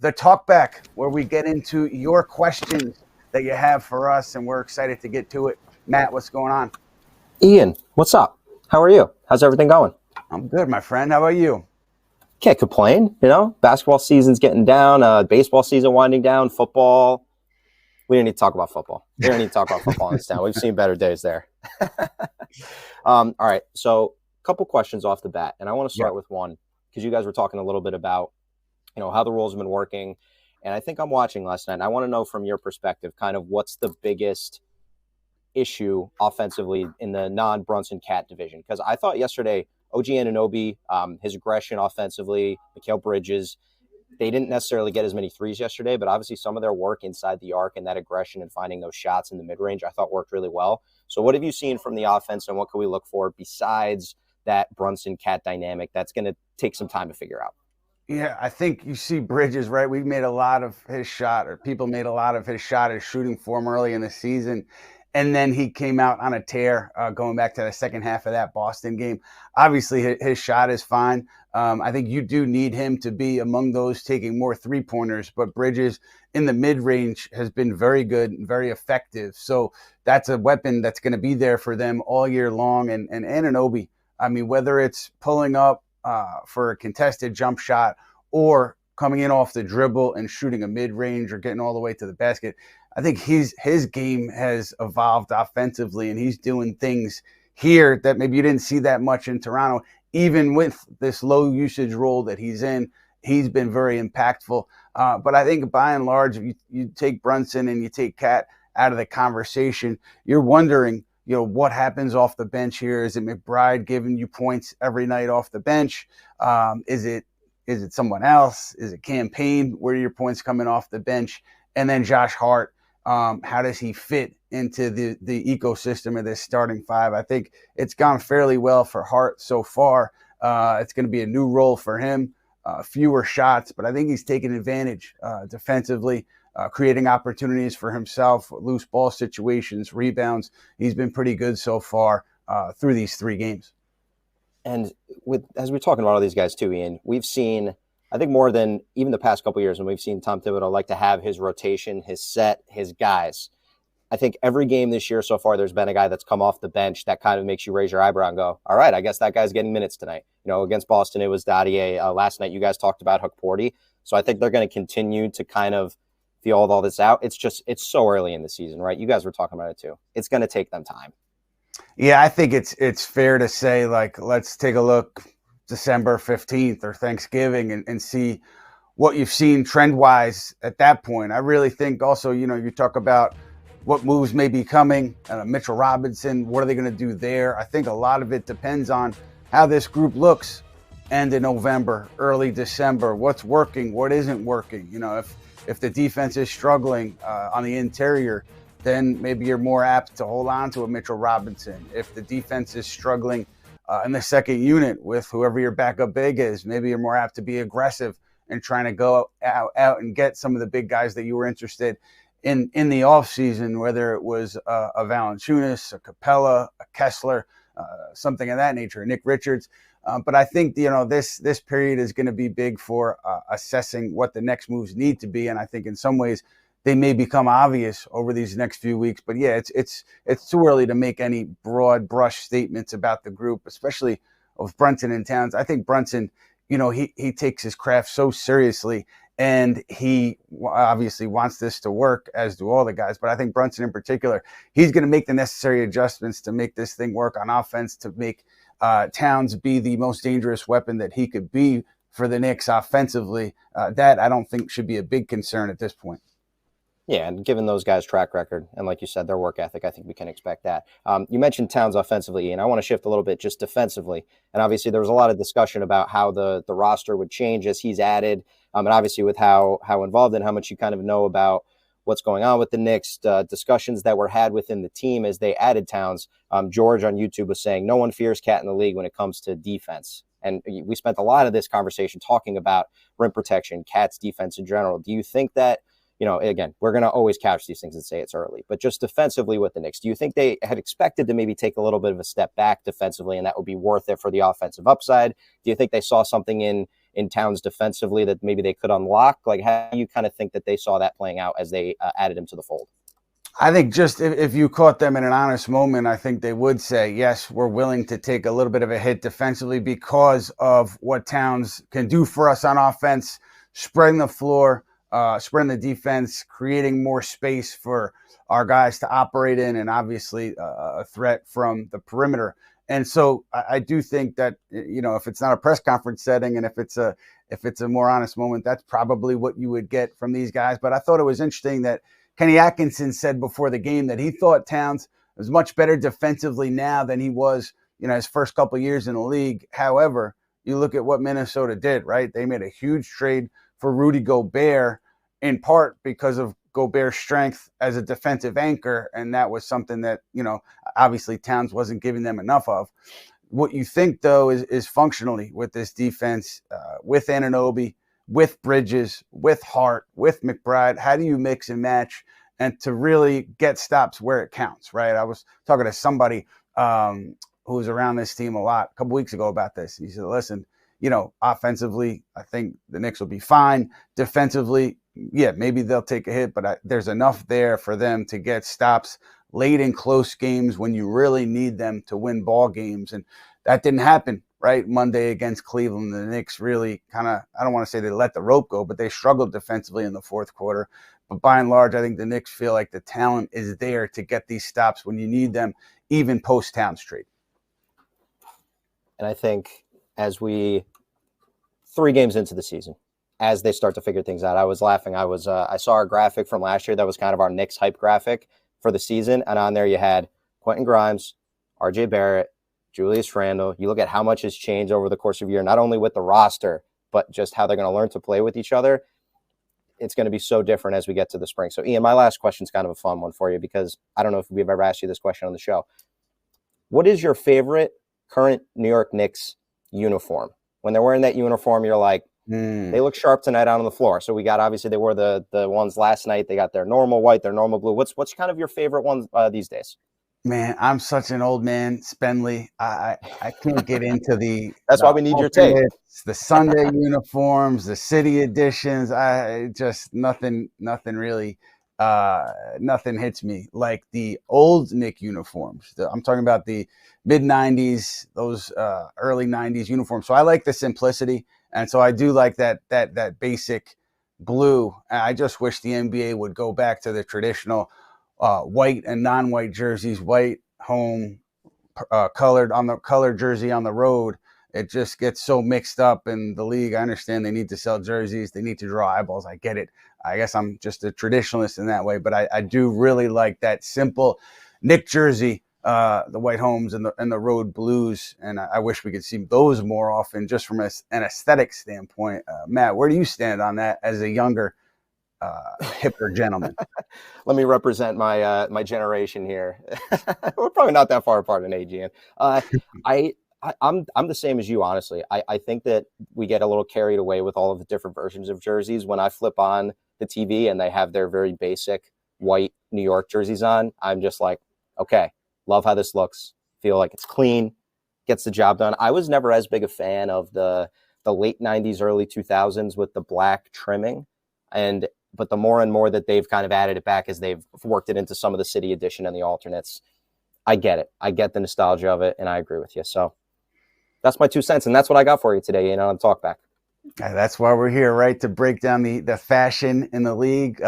the Talkback, where we get into your questions that you have for us, and we're excited to get to it. Matt, what's going on? Ian, what's up? How are you? How's everything going? I'm good, my friend. How about you? Can't complain. Basketball season's getting down, baseball season winding down, football. We don't need to talk about football. We don't need to talk about football in this town. We've seen better days there. All right, so a couple questions off the bat, and I want to start with one because you guys were talking a little bit about, how the rules have been working, and I think I'm watching last night, and I want to know from your perspective kind of what's the biggest issue offensively in the non-Brunson Cat division, because I thought yesterday OG Anunoby, his aggression offensively, Mikal Bridges, they didn't necessarily get as many threes yesterday, but obviously some of their work inside the arc and that aggression and finding those shots in the mid-range I thought worked really well. So what have you seen from the offense, and what can we look for besides that Brunson Cat dynamic that's going to take some time to figure out? Yeah, I think you see Bridges, right? We made a lot of his shot, or people made a lot of his shot as shooting form early in the season. And then he came out on a tear going back to the second half of that Boston game. Obviously, his shot is fine. I think you do need him to be among those taking more three-pointers, but Bridges in the mid-range has been very good and very effective. So that's a weapon that's going to be there for them all year long. And Anunoby, I mean, whether it's pulling up for a contested jump shot or coming in off the dribble and shooting a mid-range or getting all the way to the basket, I think his game has evolved offensively, and he's doing things here that maybe you didn't see that much in Toronto. Even with this low usage role that he's in, he's been very impactful. But I think by and large, if you take Brunson and you take Cat out of the conversation, you're wondering, what happens off the bench here? Is it McBride giving you points every night off the bench? Is it someone else? Is it Campaign? Where are your points coming off the bench? And then Josh Hart. How does he fit into the ecosystem of this starting five? I think it's gone fairly well for Hart so far. It's going to be a new role for him, fewer shots, but I think he's taken advantage defensively, creating opportunities for himself, loose ball situations, rebounds. He's been pretty good so far through these 3 games. And as we're talking about all these guys too, Ian, we've seen, I think more than even the past couple of years, when we've seen Tom Thibodeau like to have his rotation, his set, his guys. I think every game this year so far, there's been a guy that's come off the bench that kind of makes you raise your eyebrow and go, all right, I guess that guy's getting minutes tonight. Against Boston, it was Dadier. Last night, you guys talked about Huck Porty. So I think they're going to continue to kind of feel all this out. It's so early in the season, right? You guys were talking about it too. It's going to take them time. Yeah, I think it's fair to say, let's take a look December 15th or Thanksgiving and see what you've seen trend-wise at that point. I really think also, you talk about what moves may be coming. Mitchell Robinson, what are they going to do there? I think a lot of it depends on how this group looks end of November, early December. What's working? What isn't working? If the defense is struggling on the interior, then maybe you're more apt to hold on to a Mitchell Robinson. If the defense is struggling in the second unit with whoever your backup big is, maybe you're more apt to be aggressive and trying to go out and get some of the big guys that you were interested in the offseason, whether it was a Valanciunas, a Capella, a Kessler, something of that nature, Nick Richards. But I think, this period is going to be big for assessing what the next moves need to be. And I think in some ways they may become obvious over these next few weeks. But yeah, it's too early to make any broad brush statements about the group, especially with Brunson and Towns. I think Brunson, he takes his craft so seriously, and he obviously wants this to work, as do all the guys. But I think Brunson in particular, he's going to make the necessary adjustments to make this thing work on offense, to make Towns be the most dangerous weapon that he could be for the Knicks offensively. That I don't think should be a big concern at this point. Yeah, and given those guys' track record and, like you said, their work ethic, I think we can expect that. You mentioned Towns offensively, and I want to shift a little bit just defensively. And obviously there was a lot of discussion about how the roster would change as he's added, and obviously with how involved and how much you kind of know about what's going on with the Knicks, discussions that were had within the team as they added Towns. George on YouTube was saying, no one fears Cat in the league when it comes to defense. And we spent a lot of this conversation talking about rim protection, Cat's defense in general. Do you think that, again, we're going to always couch these things and say it's early, but just defensively with the Knicks, do you think they had expected to maybe take a little bit of a step back defensively and that would be worth it for the offensive upside? Do you think they saw something in in Towns defensively that maybe they could unlock? Like, how do you kind of think that they saw that playing out as they added him to the fold? I think just if you caught them in an honest moment, I think they would say, yes, we're willing to take a little bit of a hit defensively because of what Towns can do for us on offense, spreading the floor, spreading the defense, creating more space for our guys to operate in, and obviously a threat from the perimeter. And so I do think that, if it's not a press conference setting and if it's a more honest moment, that's probably what you would get from these guys. But I thought it was interesting that Kenny Atkinson said before the game that he thought Towns was much better defensively now than he was, his first couple of years in the league. However, you look at what Minnesota did, right? They made a huge trade for Rudy Gobert, in part because of Gobert's strength as a defensive anchor, and that was something that, obviously Towns wasn't giving them enough of. What you think, though, is functionally with this defense, with Anunoby, with Bridges, with Hart, with McBride, how do you mix and match and to really get stops where it counts, right? I was talking to somebody who was around this team a lot a couple weeks ago about this. He said, listen, offensively, I think the Knicks will be fine. Defensively, yeah, maybe they'll take a hit, but there's enough there for them to get stops late in close games when you really need them to win ball games. And that didn't happen, right? Monday against Cleveland, the Knicks really kind of, I don't want to say they let the rope go, but they struggled defensively in the fourth quarter. But by and large, I think the Knicks feel like the talent is there to get these stops when you need them, even post-Towns trade. And I think as 3 games into the season, as they start to figure things out, I was laughing. I saw our graphic from last year that was kind of our Knicks hype graphic for the season. And on there you had Quentin Grimes, RJ Barrett, Julius Randle. You look at how much has changed over the course of a year, not only with the roster, but just how they're going to learn to play with each other. It's going to be so different as we get to the spring. So, Ian, my last question is kind of a fun one for you because I don't know if we've ever asked you this question on the show. What is your favorite current New York Knicks uniform? When they're wearing that uniform, you're like, they look sharp tonight out on the floor. So we got, obviously, they wore the ones last night. They got their normal white, their normal blue. What's kind of your favorite ones these days? Man, I'm such an old man, Spenley. I can't get into That's why we need your tape. The Sunday uniforms, the city editions. Nothing really, nothing hits me like the old Knick uniforms. I'm talking about the mid '90s, those early '90s uniforms. So I like the simplicity, and so I do like that basic blue. I just wish the NBA would go back to the traditional white and non-white jerseys, white home, colored on the colored jersey on the road. It just gets so mixed up in the league. I understand they need to sell jerseys. They need to draw eyeballs. I get it. I guess I'm just a traditionalist in that way, but I do really like that simple Knick jersey, the white homes and the road blues. And I wish we could see those more often just from an aesthetic standpoint. Matt, where do you stand on that as a younger hipper gentleman? Let me represent my generation here. We're probably not that far apart in age, Ian. I'm the same as you, honestly. I think that we get a little carried away with all of the different versions of jerseys. When I flip on the TV and they have their very basic white New York jerseys on, I'm just like, okay, love how this looks. Feel like it's clean, gets the job done. I was never as big a fan of the late 90s, early 2000s with the black trimming. But the more and more that they've kind of added it back as they've worked it into some of the city edition and the alternates, I get it. I get the nostalgia of it, and I agree with you. So that's my 2 cents, and that's what I got for you today, on Talkback. That's why we're here, right? To break down the fashion in the league.